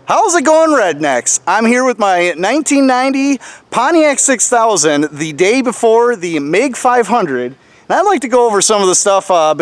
How's it going, Rednecks? I'm here with my 1990 Pontiac 6000, the day before the Mig500. And I'd like to go over some of the stuff from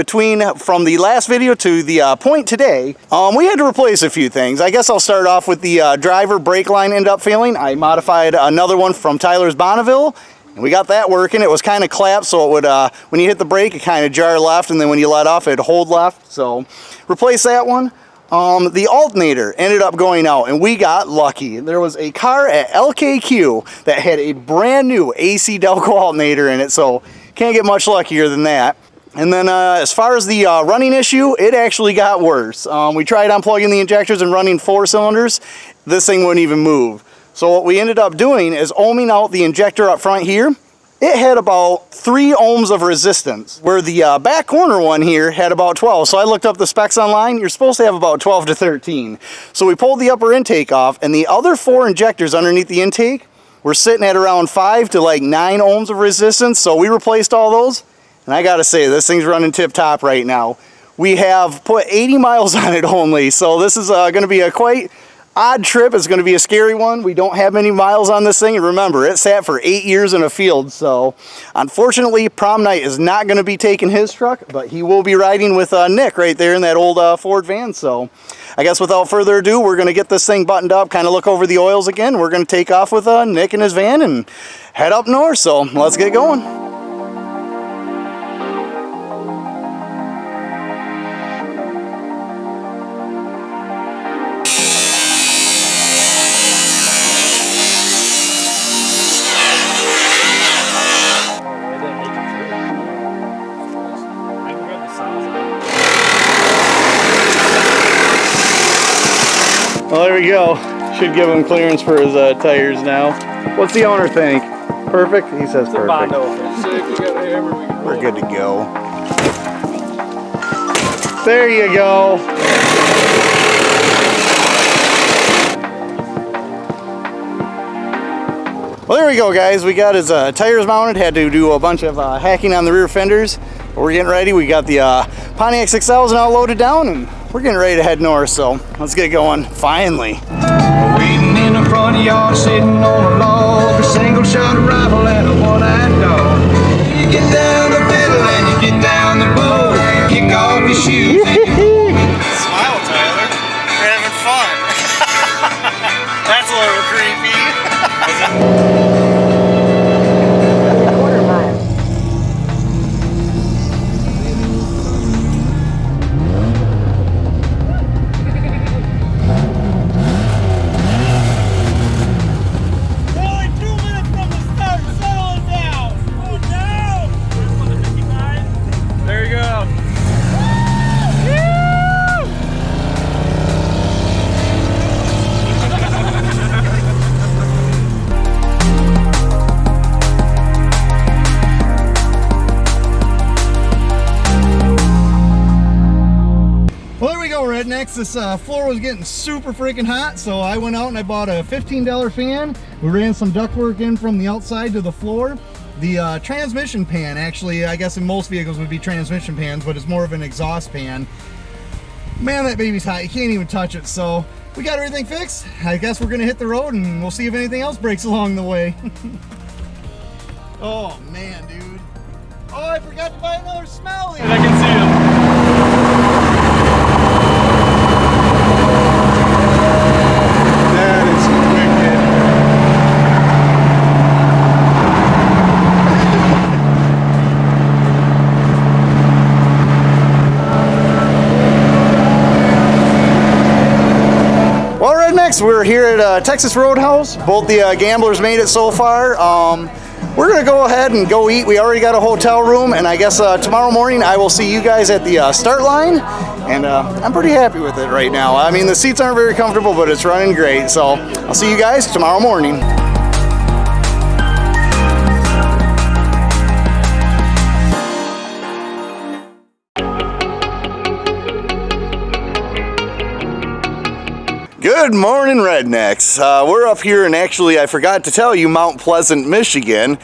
the last video to the point today. We had to replace a few things. I guess I'll start off with the driver brake line ended up failing. I modified another one from Tyler's Bonneville, and we got that working. It was kind of clapped, so it would, when you hit the brake, it kind of jar left, and then when you let off, it'd hold left. So replace that one. The alternator ended up going out, and we got lucky. There was a car at LKQ that had a brand new AC Delco alternator in it, so can't get much luckier than that. And then as far as the running issue, it actually got worse. We tried unplugging the injectors and running 4 cylinders. This thing wouldn't even move. So what we ended up doing is ohming out the injector up front here. It had about 3 ohms of resistance, where the back corner one here had about 12. So I looked up the specs online. You're supposed to have about 12 to 13. So we pulled the upper intake off, and the other 4 injectors underneath the intake were sitting at around 5 to like 9 ohms of resistance. So we replaced all those, and I gotta say, this thing's running tip-top right now. We have put 80 miles on it only, so this is gonna be a quite odd trip. It's going to be a scary one. We don't have many miles on this thing, and remember, it sat for 8 years in a field. So unfortunately, prom night is not going to be taking his truck, but he will be riding with Nick right there in that old Ford van. So I guess without further ado, we're going to get this thing buttoned up, kind of look over the oils again. We're going to take off with Nick in his van and head up north. So let's get going. Well, there we go. Should give him clearance for his tires now. What's the owner think? Perfect? He says perfect. We're good to go. There you go. Well, there we go, guys. We got his tires mounted. Had to do a bunch of hacking on the rear fenders. But we're getting ready. We got the Pontiac 6000 all loaded down, and we're getting ready to head north, so let's get going, finally. Waiting in the front yard, sitting on a log, a single shot rifle and a one-eyed dog. You get down the middle and you get down the road, kick off your shoes and you Smile, Tyler. We're having fun. That's a little creepy. Rednecks, this floor was getting super freaking hot, so I went out and I bought a $15 fan. We ran some ductwork in from the outside to the floor. The transmission pan, actually, I guess in most vehicles would be transmission pans, but it's more of an exhaust pan. Man, that baby's hot. You can't even touch it. So we got everything fixed. I guess we're gonna hit the road and we'll see if anything else breaks along the way. Oh man, dude. Oh, I forgot to buy another smelly. And I can see him. That is wicked. Well, Rednecks, we're here at Texas Roadhouse. Both the gamblers made it so far. We're gonna go ahead and go eat. We already got a hotel room, and I guess tomorrow morning I will see you guys at the start line, and I'm pretty happy with it right now. I mean, the seats aren't very comfortable, but it's running great, so I'll see you guys tomorrow morning. Good morning, Rednecks. We're up here, and actually I forgot to tell you, Mount Pleasant, Michigan,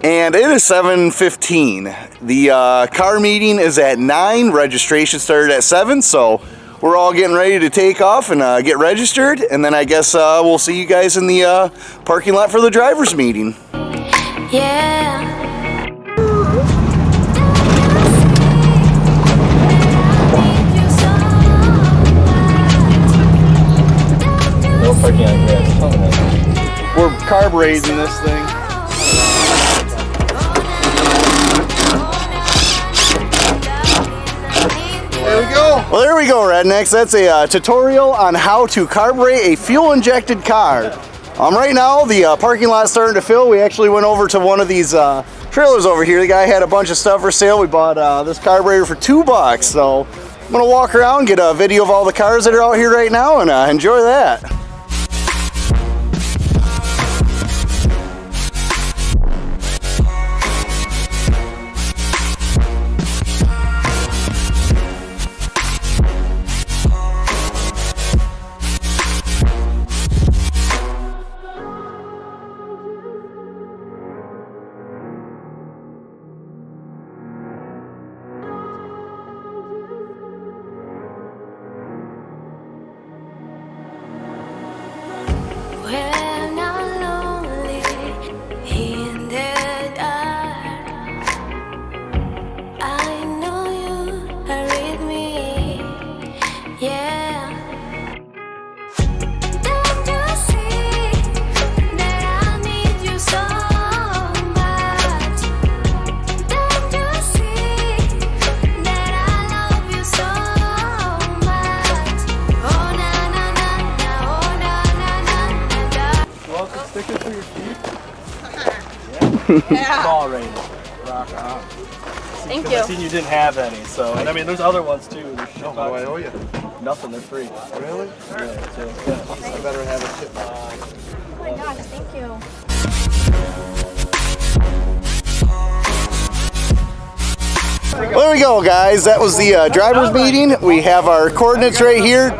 and it is 7:15. The car meeting is at 9, registration started at 7, so we're all getting ready to take off and get registered, and then I guess we'll see you guys in the parking lot for the driver's meeting. Yeah. No parking on grass. We're carbureting this thing. There we go. Well, there we go, Rednecks. That's a tutorial on how to carburate a fuel-injected car. Right now, the parking lot's starting to fill. We actually went over to one of these trailers over here. The guy had a bunch of stuff for sale. We bought this carburetor for $2. So I'm gonna walk around, get a video of all the cars that are out here right now, and enjoy that. When I'm lonely in the dark, I know you are with me, yeah. Don't you see that I need you so much? Don't you see that I love you so much? Oh na na na na, oh na na na na. Welcome sticker for your feet. Ball rated. Rock on. Thank I you. seen you didn't have any, so and I mean there's other ones too. There's shit What do I owe you? Nothing, they're free. Really? Yeah, so, yeah. I better have a chip. Oh my gosh, thank you. Well, there we go, guys. That was the driver's meeting. We have our coordinates right here,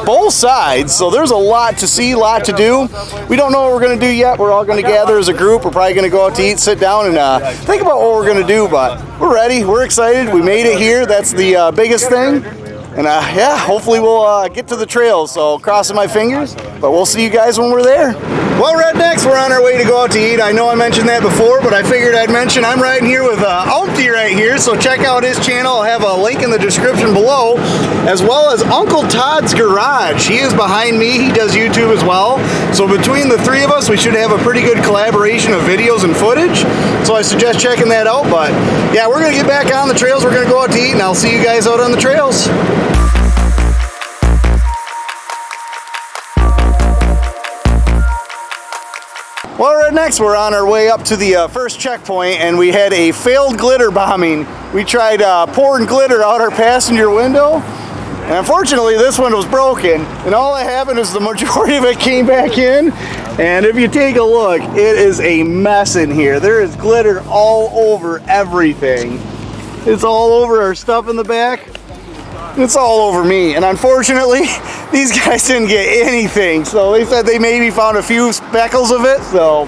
both sides. So there's a lot to see, a lot to do. We don't know what we're going to do yet. We're all going to gather as a group. We're probably going to go out to eat, sit down, and think about what we're going to do. But we're ready. We're excited. We made it here. That's the biggest thing. And yeah, hopefully we'll get to the trails. So crossing my fingers. But we'll see you guys when we're there. Well, Rednecks, we're on our way to go out to eat. I know I mentioned that before, but I figured I'd mention I'm riding here with Umpty right here, so check out his channel. I'll have a link in the description below, as well as Uncle Todd's Garage. He is behind me. He does YouTube as well. So between the three of us, we should have a pretty good collaboration of videos and footage. So I suggest checking that out. But yeah, we're going to get back on the trails. We're going to go out to eat, and I'll see you guys out on the trails. Well, Rednecks, we're on our way up to the first checkpoint, and we had a failed glitter bombing. We tried pouring glitter out our passenger window, and unfortunately this one was broken, and all that happened is the majority of it came back in. And if you take a look, it is a mess in here. There is glitter all over everything. It's all over our stuff in the back. It's all over me, and unfortunately these guys didn't get anything. So they said they maybe found a few speckles of it. So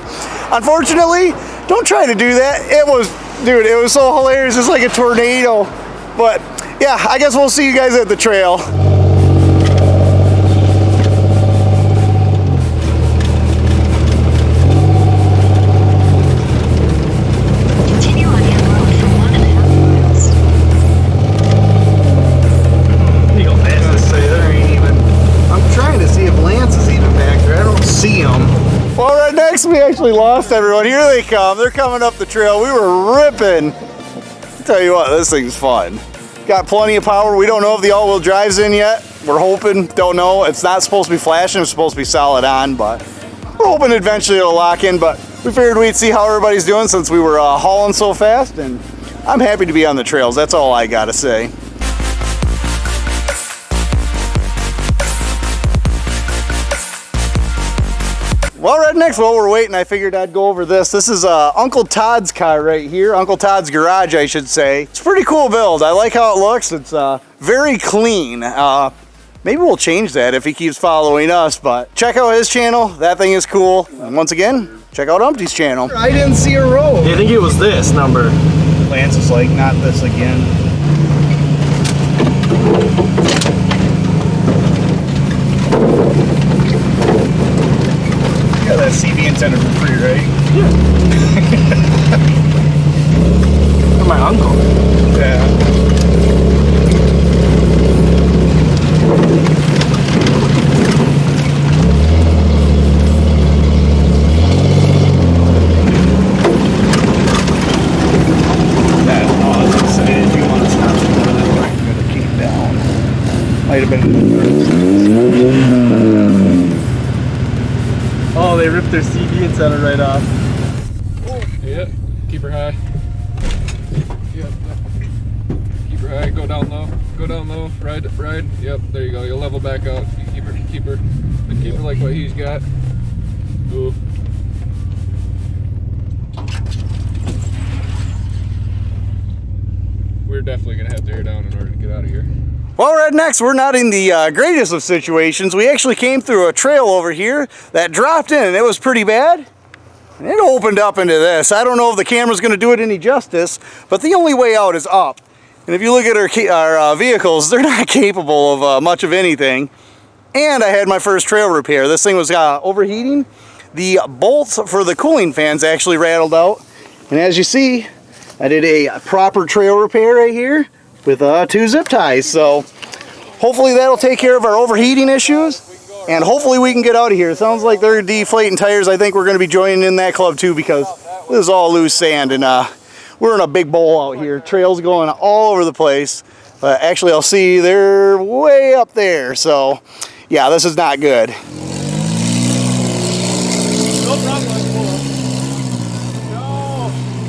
unfortunately, don't try to do that. It was, dude, it was so hilarious. It's like a tornado. But yeah, I guess we'll see you guys at the trail. Continue on your road for 1.5 miles. I'm trying to see if Lance is even back there. I don't see him. Well, right next we actually lost everyone. Here they come. They're coming up the trail. We were ripping. I'll tell you what, this thing's fun. Got plenty of power. We don't know if the all-wheel drive's in yet. We're hoping. Don't know. It's not supposed to be flashing. It's supposed to be solid on, but we're hoping eventually it'll lock in. But we figured we'd see how everybody's doing since we were hauling so fast, and I'm happy to be on the trails. That's all I gotta say. Well, Rednecks, while we're waiting, I figured I'd go over this. This is Uncle Todd's car right here. Uncle Todd's Garage, I should say. It's a pretty cool build. I like how it looks. It's very clean. Maybe we'll change that if he keeps following us, but check out his channel. That thing is cool. And once again, check out Umpty's channel. I didn't see a road. I think it was this number. Lance is like, not this again. You got that CV antenna for free, right? Or my uncle. Yeah. That's awesome. So if you want to stop before this thing gonna keep down. Might have been. Oh, they ripped their CV antenna right off. Yeah, keep her high. Yep. Keep her high, go down low. Go down low, ride. Yep, there you go. You'll level back out. You keep her like what he's got. Ooh. We're definitely gonna have to air down in order to get out of here. Well, rednecks, we're not in the greatest of situations. We actually came through a trail over here that dropped in, and it was pretty bad. And it opened up into this. I don't know if the camera's going to do it any justice, but the only way out is up. And if you look at our vehicles, they're not capable of much of anything. And I had my first trail repair. This thing was overheating. The bolts for the cooling fans actually rattled out. And as you see, I did a proper trail repair right here with 2 zip ties. So hopefully that'll take care of our overheating issues. And hopefully we can get out of here. It sounds like they're deflating tires. I think we're going to be joining in that club too, because this is all loose sand, and we're in a big bowl out here. Trails going all over the place. But actually I'll see they're way up there. So yeah, this is not good.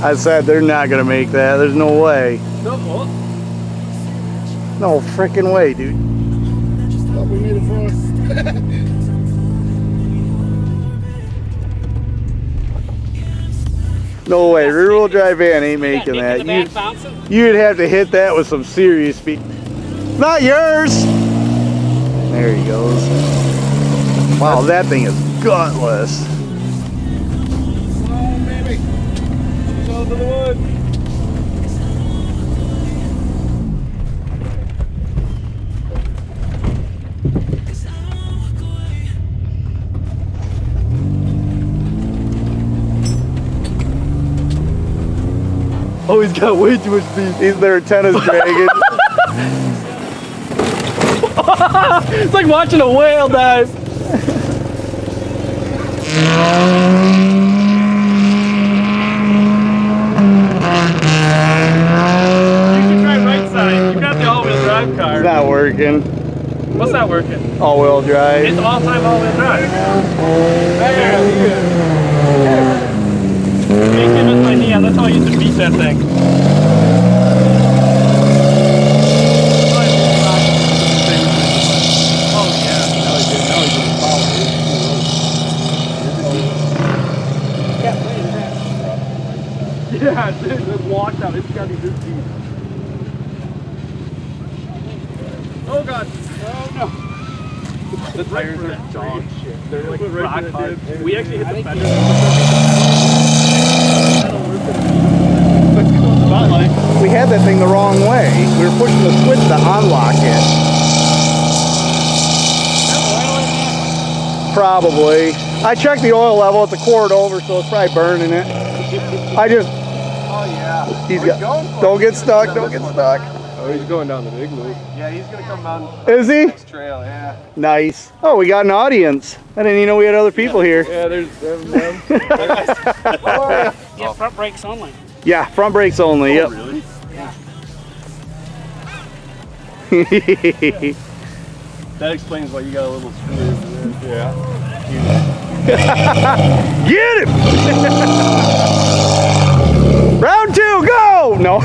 I said they're not going to make that. There's no way. No freaking way, dude. Thought we made it for us. No way, rear-wheel drive van ain't making that. You'd have to hit that with some serious speed. Not yours! There he goes. Wow, that thing is gutless. Oh, baby. Go to the wood. Oh, he's got way too much speed. Their antenna's dragging. It's like watching a whale dive. You can try right side. You got the all-wheel drive car. It's not working. What's not working? All-wheel drive. It's all-time all-wheel drive. Hey, kid, that's my knee. That's how I used to beat that thing. Oh yeah. Now he's doing power. Yeah, dude, just walked out. It's got to be this deep. Oh god. Oh no. The tires are dog shit. They're like rock hard. We actually hit the fender. We had that thing the wrong way. We were pushing the switch to unlock it. Probably. I checked the oil level at the quart over, so it's probably burning it. I just... Oh yeah. He's got... Don't get stuck, don't get stuck. Oh, he's going down the big loop. Yeah, he's gonna come down Is he? this trail, yeah. Nice. Oh, we got an audience. I didn't even know we had other people here. Yeah, there's them. Yeah, front brakes only. Yeah, front brakes only, yep. Really? That explains why you got a little screw in there. Yeah. Get him! Round 2, go! No.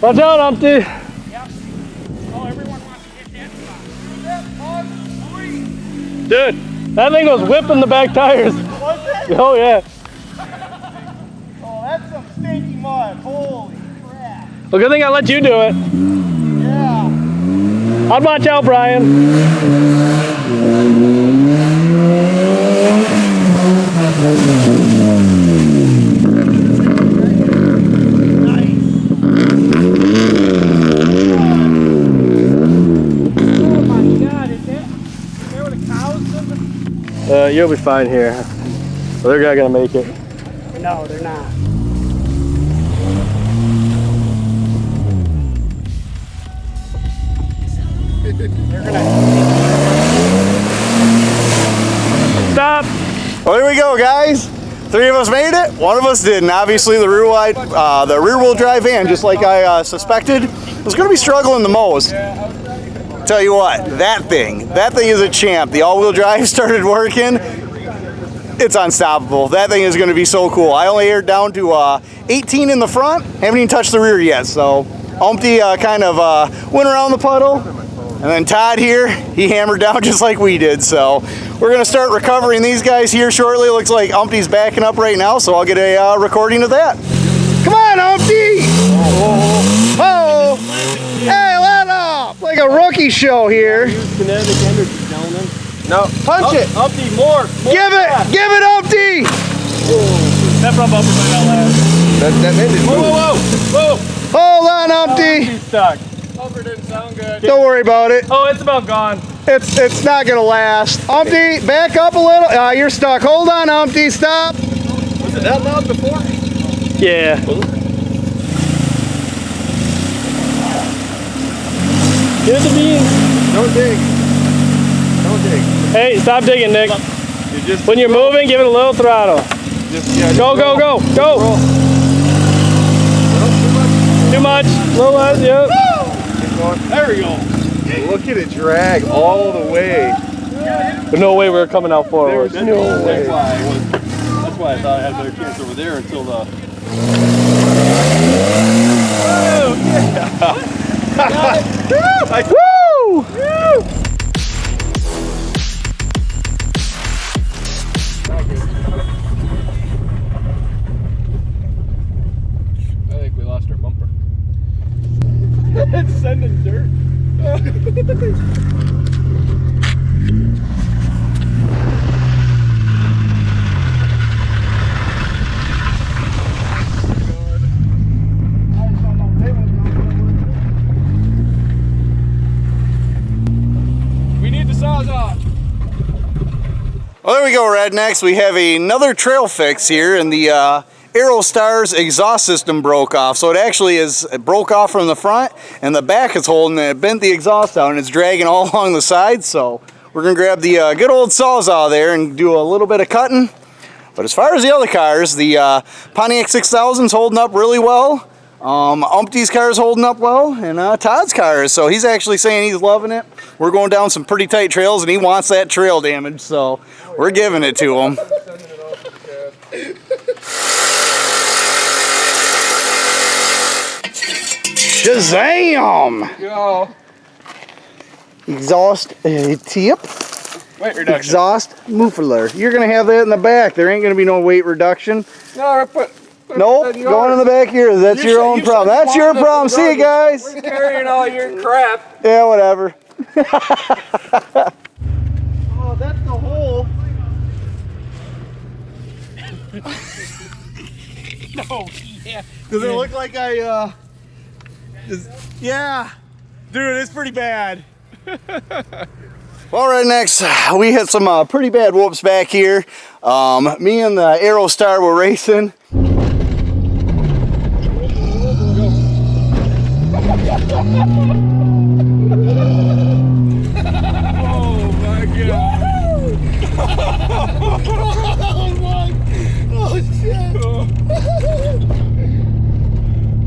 Watch out, Umpty. Oh, everyone wants to hit that spot. Dude, that thing was whipping the back tires. Was it? Oh, yeah. Oh, that's some stinky mud. Holy crap. Well, good thing I let you do it. Yeah. I'd watch out, Brian. You'll be fine here. Well, they're not gonna make it. No, they're not. Stop! Well, here we go, guys. 3 of us made it. 1 of us didn't. Obviously, the rear-wheel drive van, just like I suspected, was going to be struggling the most. Tell you what, that thing is a champ. The all-wheel drive started working. It's unstoppable. That thing is going to be so cool. I only aired down to 18 in the front. Haven't even touched the rear yet. So, Umpty kind of went around the puddle. And then Todd here, he hammered down just like we did. So we're gonna start recovering these guys here shortly. Looks like Umpty's backing up right now, so I'll get a recording of that. Come on, Umpty! Oh! Hey, let off! Like a rookie show here. Kinetic energy, gentlemen. No, punch it! Umpty, more! Give it! Give it, Umpty! That front bumper might not last. That ended. Whoa! Hold on, Umpty! He's stuck. Bumper didn't sound good. Don't worry about it. Oh, it's about gone. It's not gonna last. Umpty, back up a little. You're stuck. Hold on, Umpty. Stop. Was it that loud before? Yeah. Give it to me. Don't dig. Don't dig. Hey, stop digging, Nick. Just When you're moving, give it a little throttle. Go. Too much. Little less, yep. There we go. Look at it drag all the way. There's no way we're coming out forward. There's no way. That's why I thought I had a better chance over there until the. Woo! I think we lost our bumper. It's sending dirt. We need the Sawzall. Well, there we go, Rednecks. We have another trail fix here, and the Aerostar's exhaust system broke off. So it broke off from the front, and the back is holding it. It bent the exhaust out, and it's dragging all along the side. So we're going to grab the good old Sawzall there and do a little bit of cutting. But as far as the other cars, the Pontiac 6000 is holding up really well. Umpty's car is holding up well, and Todd's car is. So he's actually saying he's loving it. We're going down some pretty tight trails, and he wants that trail damage, so we're giving it to him. Shazam! Go. Exhaust tip. Weight reduction. Exhaust muffler. You're going to have that in the back. There ain't going to be no weight reduction. No, I put. Nope, going in the back here. That's your own problem. That's your problem. See you guys. We're carrying all your crap. Yeah, whatever. Oh, that's the hole. No, yeah. Does it look like I, yeah. Dude, it's pretty bad. Well, right next, we had some pretty bad whoops back here. Me and the Aerostar were racing. Oh my god. Oh shit.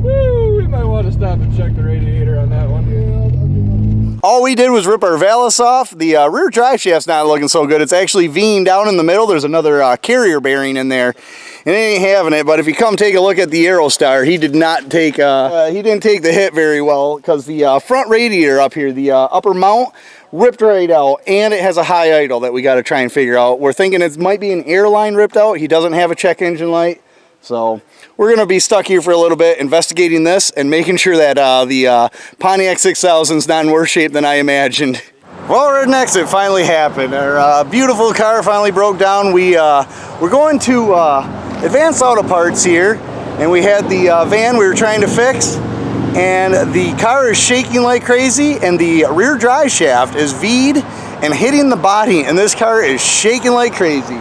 Woo, we might want to stop and check the radiator on that one. All we did was rip our valance off. The rear drive shaft's not looking so good. It's actually V'ing down in the middle. There's another carrier bearing in there, and it ain't having it. But if you come take a look at the Aerostar, he did not take he didn't take the hit very well, because the front radiator up here, the upper mount, ripped right out, and it has a high idle that we got to try and figure out. We're thinking it might be an air line ripped out. He doesn't have a check engine light, so we're going to be stuck here for a little bit investigating this and making sure that the Pontiac 6000 is not in worse shape than I imagined. Well, rednecks, it finally happened. Our beautiful car finally broke down. We're going to Advanced Auto Parts here, and we had the van we were trying to fix, and the car is shaking like crazy, and the rear drive shaft is V'd and hitting the body, and this car is shaking like crazy.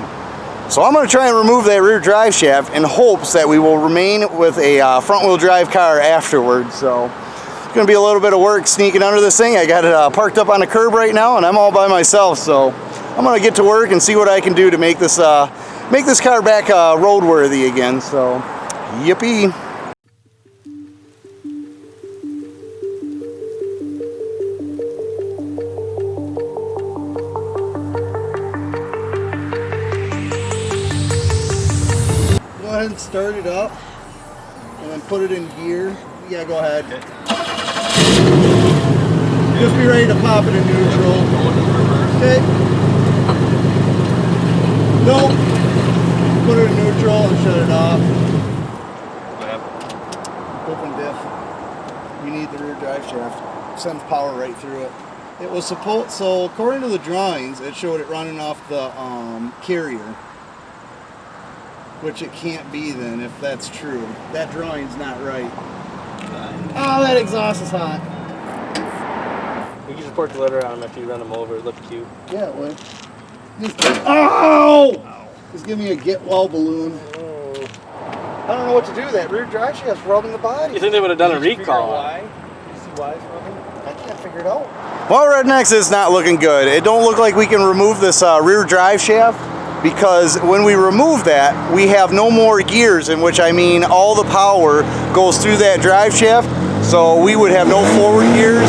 So I'm going to try and remove that rear drive shaft in hopes that we will remain with a front-wheel drive car afterwards. So it's going to be a little bit of work sneaking under this thing. I got it parked up on the curb right now, and I'm all by myself. So I'm going to get to work and see what I can do to make this car back roadworthy again. So yippee. Go ahead and start it up and then put it in gear. Yeah, go ahead. Just be ready to pop it in neutral. Okay. Nope. Put it in neutral and shut it off. Open diff. You need the rear drive shaft. Sends power right through it. It was supposed, so according to the drawings, it showed it running off the carrier. Which it can't be then, if that's true. That drawing's not right. Oh, that exhaust is hot. You can just pour glitter on them if you run them over. It looks cute. Yeah, it would. Oh! Just give me a get well balloon. I don't know what to do. That rear drive shaft's rubbing the body. You think they would have done a recall? Why? You see why it's rubbing? I can't figure it out. Well, rednecks, is not looking good. It don't look like we can remove this rear drive shaft, because when we remove that, we have no more gears, in which I mean all the power goes through that drive shaft. So we would have no forward gears,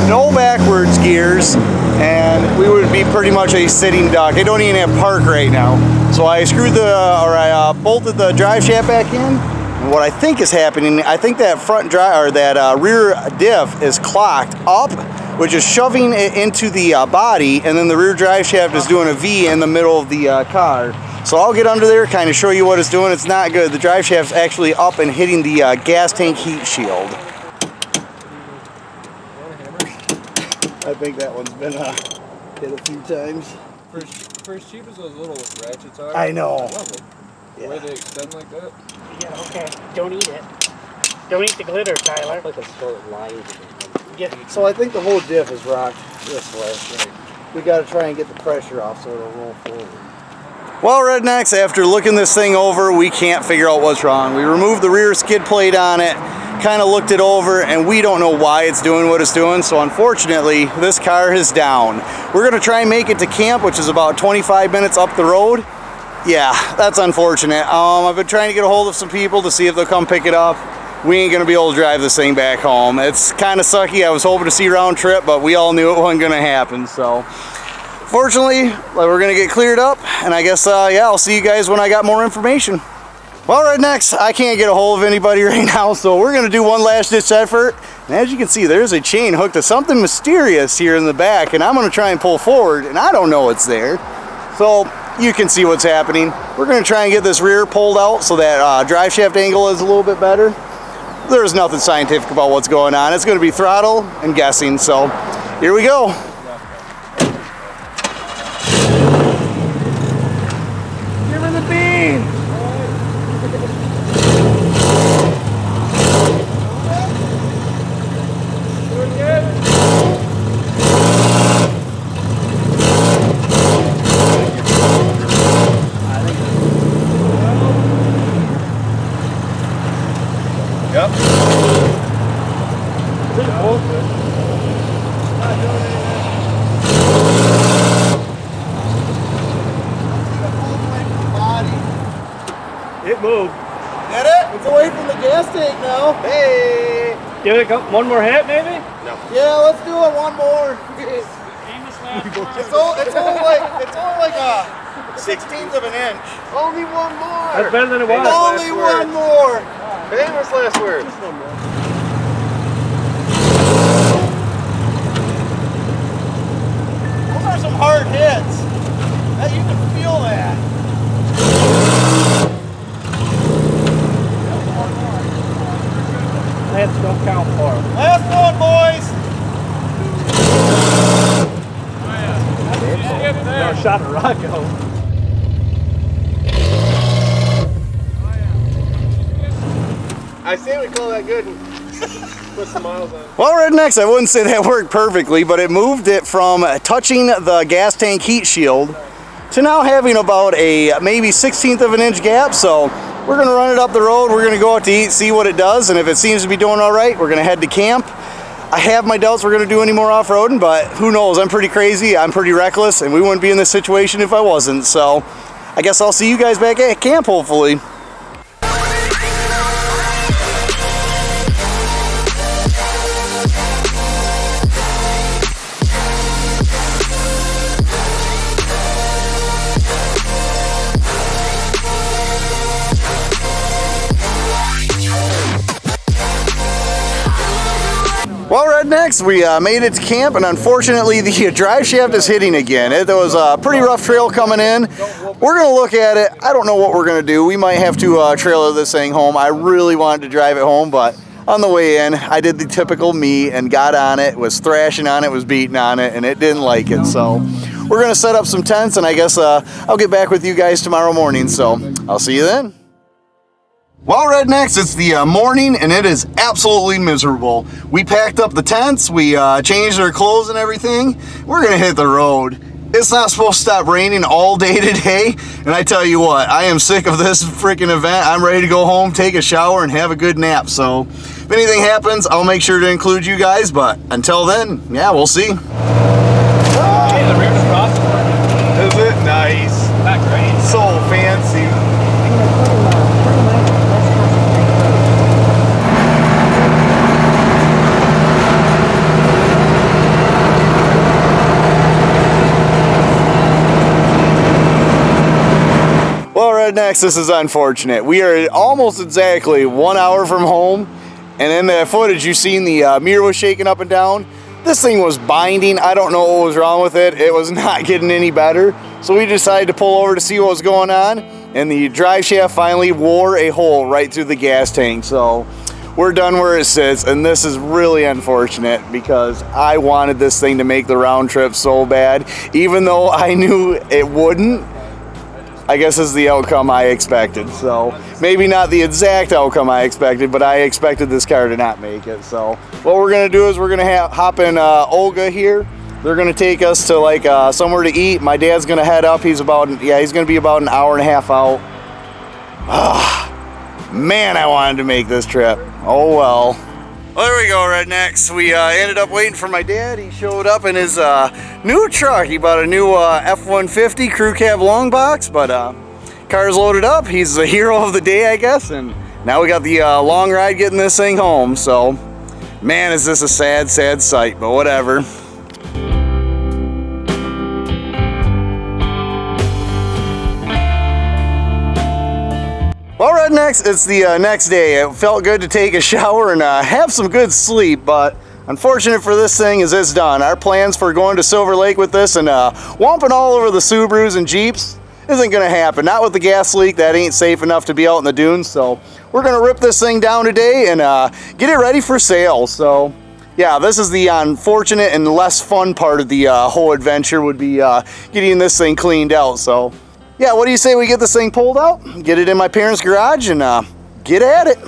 no backwards gears, and we would be pretty much a sitting duck. I don't even have park right now. So I I bolted the drive shaft back in, and what I think is happening, I think that rear diff is clocked up, which is shoving it into the body, and then the rear drive shaft is doing a V in the middle of the car. So I'll get under there, kind of show you what it's doing. It's not good. The drive shaft's actually up and hitting the gas tank heat shield. I think that one's been hit a few times. For as cheap as those little ratchets are, I know. I love them. The way they extend like that. Yeah, okay. Don't eat it. Don't eat the glitter, Tyler. Like a sort of line. So I think the whole diff is rocked this way. Right. We got to try and get the pressure off so it'll roll forward. Well, rednecks, after looking this thing over, we can't figure out what's wrong. We removed the rear skid plate on it, kind of looked it over, and we don't know why it's doing what it's doing. So unfortunately, this car is down. We're going to try and make it to camp, which is about 25 minutes up the road. Yeah, that's unfortunate. I've been trying to get a hold of some people to see if they'll come pick it up. We ain't gonna be able to drive this thing back home. It's kind of sucky. I was hoping to see round trip, but we all knew it wasn't gonna happen. So fortunately, we're gonna get cleared up, and I guess yeah, I'll see you guys when I got more information. Well, rednecks, I can't get a hold of anybody right now, so we're gonna do one last ditch effort. And as you can see, there's a chain hooked to something mysterious here in the back, and I'm gonna try and pull forward, and I don't know it's there. So you can see what's happening. We're gonna try and get this rear pulled out so that drive shaft angle is a little bit better. There's nothing scientific about what's going on. It's going to be throttle and guessing. So here we go. Give her the bean. Doing good. Yep. It moved. Get it? It's away from the gas tank now. Hey! Give it one more hit, maybe? Yeah, let's do it one more. Famous last word. It's only like a 16th of an inch. Only one more. That's better than it was. Only one more. Famous last word. Those are some hard hits. You can feel that. Let's don't count for it. Last one, boys. No shot at Rocco. I say we call that good and put some miles on it. Well, Rednecks, I wouldn't say that worked perfectly, but it moved it from touching the gas tank heat shield to now having about a maybe 16th of an inch gap. So we're gonna run it up the road, we're gonna go out to eat, see what it does, and if it seems to be doing all right, we're gonna head to camp. I have my doubts we're gonna do any more off-roading, but who knows, I'm pretty crazy, I'm pretty reckless, and we wouldn't be in this situation if I wasn't. So I guess I'll see you guys back at camp, hopefully. Well, Rednecks, we made it to camp, and unfortunately the drive shaft is hitting again. It was a pretty rough trail coming in. We're going to look at it. I don't know what we're going to do. We might have to trailer this thing home. I really wanted to drive it home, but on the way in, I did the typical me and got on it, was thrashing on it, was beating on it, and it didn't like it. So we're going to set up some tents, and I guess I'll get back with you guys tomorrow morning. So I'll see you then. Well, Rednecks, it's the morning, and it is absolutely miserable. We packed up the tents, we changed our clothes and everything. We're gonna hit the road. It's not supposed to stop raining all day today, and I tell you what, I am sick of this freaking event. I'm ready to go home, take a shower, and have a good nap. So if anything happens, I'll make sure to include you guys, but until then, yeah, we'll see. Hey, the rear defrost is working. Is it? Nice. Not great. So fancy. Well, Rednecks, this is unfortunate. We are almost exactly 1 hour from home, and in that footage you seen the mirror was shaking up and down. This thing was binding. I don't know what was wrong with it. It was not getting any better. So we decided to pull over to see what was going on, and the drive shaft finally wore a hole right through the gas tank. So we're done where it sits, and this is really unfortunate because I wanted this thing to make the round trip so bad, even though I knew it wouldn't. I guess is the outcome I expected. So maybe not the exact outcome I expected, but I expected this car to not make it. So what we're gonna do is we're gonna hop in Olga here. They're gonna take us to like somewhere to eat. My dad's gonna head up. He's gonna be about an hour and a half out. Man, I wanted to make this trip. Oh well. Well, there we go, Rednecks. We ended up waiting for my dad. He showed up in his new truck. He bought a new F-150 crew cab long box, but car's loaded up. He's the hero of the day, I guess, and now we got the long ride getting this thing home. So, man, is this a sad, sad sight, but whatever. Well, Rednecks, it's the next day. It felt good to take a shower and have some good sleep, but unfortunate for this thing is it's done. Our plans for going to Silver Lake with this and whomping all over the Subarus and Jeeps isn't gonna happen. Not with the gas leak. That ain't safe enough to be out in the dunes. So we're gonna rip this thing down today and get it ready for sale. So yeah, this is the unfortunate and less fun part of the whole adventure would be getting this thing cleaned out. So yeah, what do you say we get this thing pulled out, get it in my parents' garage, and get at it.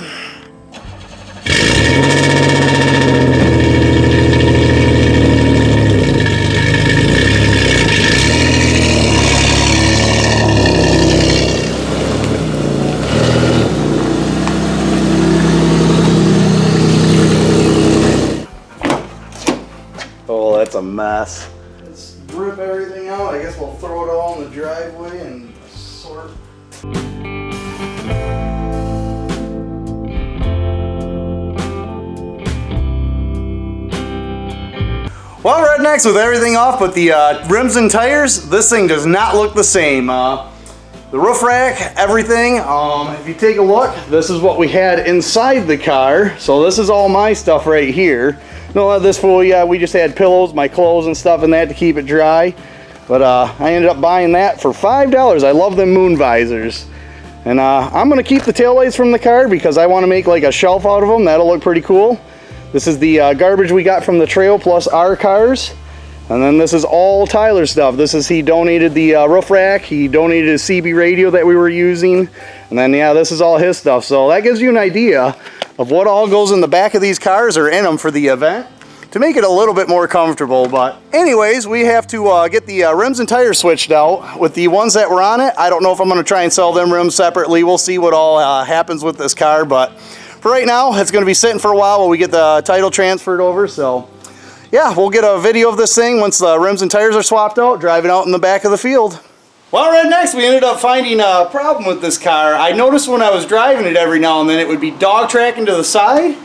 Oh, that's a mess. Let's rip everything out. I guess we'll throw it all in the driveway and sort. Well, Rednecks, with everything off but the rims and tires, this thing does not look the same. The roof rack, everything, if you take a look, this is what we had inside the car. So this is all my stuff right here. No, this fool, we just had pillows, my clothes and stuff in that to keep it dry. But I ended up buying that for $5. I love them moon visors. And I'm gonna keep the taillights from the car because I wanna make like a shelf out of them. That'll look pretty cool. This is the garbage we got from the trail plus our cars. And then this is all Tyler's stuff. He donated the roof rack. He donated his CB radio that we were using. And then yeah, this is all his stuff. So that gives you an idea of what all goes in the back of these cars or in them for the event to make it a little bit more comfortable. But anyways, we have to get the rims and tires switched out with the ones that were on it. I don't know if I'm gonna try and sell them rims separately. We'll see what all happens with this car. But for right now, it's gonna be sitting for a while while we get the title transferred over. So yeah, we'll get a video of this thing once the rims and tires are swapped out, driving out in the back of the field. Well, Rednecks, we ended up finding a problem with this car. I noticed when I was driving it every now and then, it would be dog tracking to the side.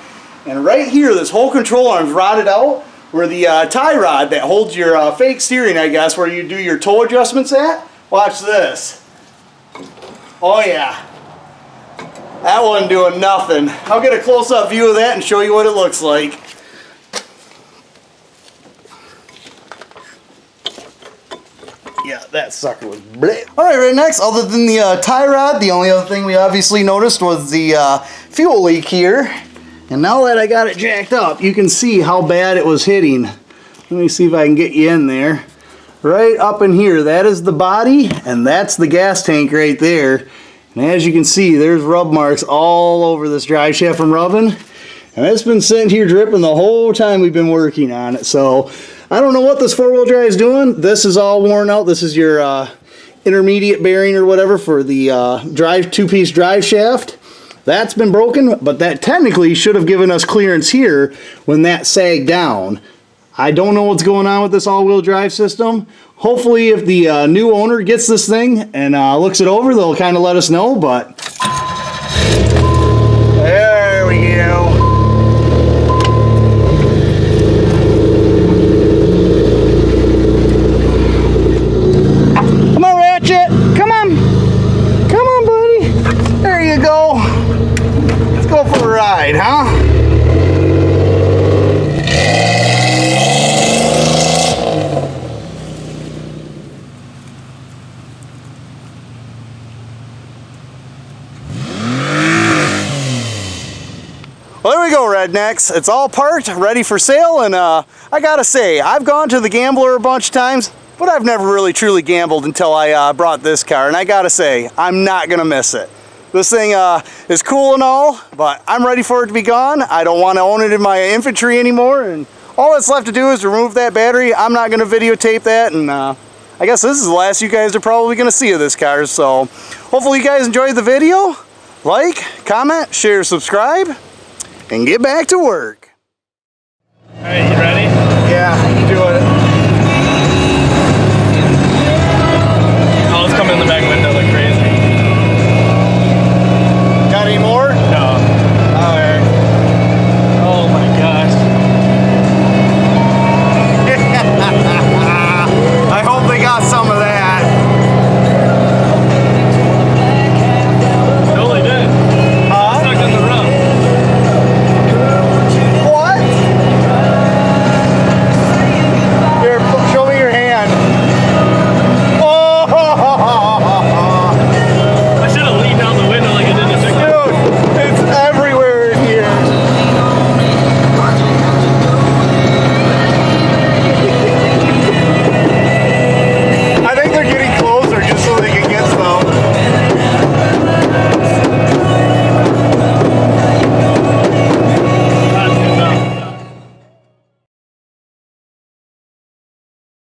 And right here, this whole control arm's rotted out where the tie rod that holds your fake steering, I guess, where you do your toe adjustments at. Watch this. Oh yeah. That wasn't doing nothing. I'll get a close-up view of that and show you what it looks like. Yeah, that sucker was bleh. Alright, right next, other than the tie rod, the only other thing we obviously noticed was the fuel leak here. And now that I got it jacked up, you can see how bad it was hitting. Let me see if I can get you in there. Right up in here, that is the body, and that's the gas tank right there. And as you can see, there's rub marks all over this drive shaft from rubbing. And it's been sitting here dripping the whole time we've been working on it. So I don't know what this four-wheel drive is doing. This is all worn out. This is your intermediate bearing or whatever for the two-piece drive shaft. That's been broken, but that technically should have given us clearance here when that sagged down. I don't know what's going on with this all-wheel drive system. Hopefully if the new owner gets this thing and looks it over, they'll kind of let us know, but there we go. Come on, Ratchet. Come on. Come on, buddy. There you go. Let's go for a ride, huh? Well, there we go, Rednecks. It's all parked, ready for sale, and I gotta say, I've gone to the Gambler a bunch of times, but I've never really truly gambled until I brought this car, and I gotta say, I'm not gonna miss it. This thing is cool and all, but I'm ready for it to be gone. I don't want to own it in my infantry anymore, and all that's left to do is remove that battery. I'm not gonna videotape that, and I guess this is the last you guys are probably gonna see of this car, so hopefully you guys enjoyed the video. Like, comment, share, subscribe, and get back to work. Alright, you ready? Yeah.